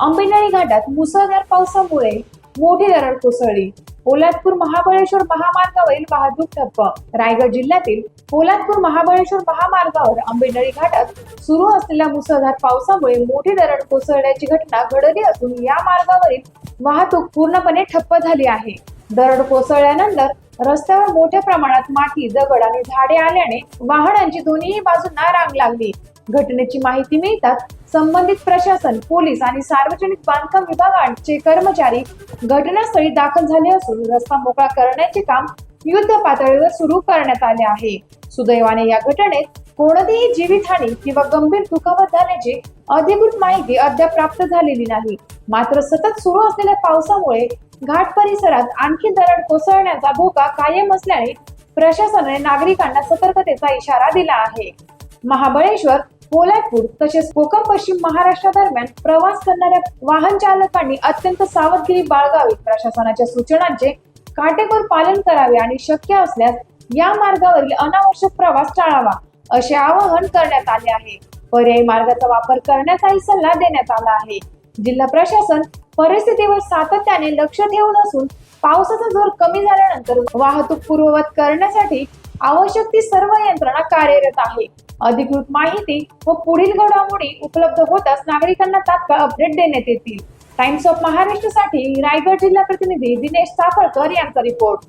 आंबेनळी घाटात मुसळधार पावसामुळे मोठी दरड कोसळली. पोलादपूर महाबळेश्वर महामार्गावरील वाहतूक ठप्प. रायगड जिल्ह्यातील पोलादपूर महाबळेश्वर महामार्गावर आंबेनळी घाटात सुरू असलेल्या मुसळधार पावसामुळे मोठी दरड कोसळण्याची घटना घडली असून या मार्गावरील वाहतूक पूर्णपणे ठप्प झाली आहे. दरड कोसळल्यानंतर रस्त्यावर मोठ्या प्रमाणात माती, दगड आणि झाडे आल्याने वाहनांची दोन्ही बाजूंना रांग लागली. घटनेची माहिती मिळताच संबंधित प्रशासन, पोलीस आणि सार्वजनिक बांधकाम विभागाचे कर्मचारी घटनास्थळी दाखल झाले असून रस्ता मोकळा करण्याचे काम युद्ध पातळीवर सुरू करण्यात आले आहे. सुदैवाने या घटनेत कोणतीही जीवितहानी किंवा गंभीर दुखापत झाल्याची अधिकृत माहिती अद्याप प्राप्त झालेली नाही. मात्र सतत सुरू असलेल्या पावसामुळे घाट परिसरात आणखी दरड कोसळण्याचा धोका कायम असल्याने प्रशासनाने नागरिकांना सतर्कतेचा इशारा दिला आहे. महाबळेश्वर, पोलादपूर तसेच कोकण पश्चिम महाराष्ट्र दरम्यान प्रवास करणाऱ्या वाहन चालकांनी अत्यंत सावधगिरी बाळगावी, प्रशासनाच्या सूचनांचे काटेकोर पालन करावे आणि शक्य असल्यास या मार्गावरील अनावश्यक प्रवास टाळावा असे आवाहन करण्यात आले आहे. पर्यायी मार्गाचा वापर करण्याचाही सल्ला देण्यात आला आहे. जिल्हा प्रशासन परिस्थितीवर सातत्याने लक्ष ठेवून असून पावसाचा जोर कमी झाल्यानंतर वाहतूक पूर्ववत करण्यासाठी आवश्यक ती सर्व यंत्रणा कार्यरत आहे. अधिकृत माहिती व पुढील घडामोडी उपलब्ध होताच नागरिकांना तात्काळ अपडेट देण्यात येतील. टाइम्स ऑफ महाराष्ट्र साठी रायगड जिल्हा प्रतिनिधी दिनेश सापळकर यांचा रिपोर्ट.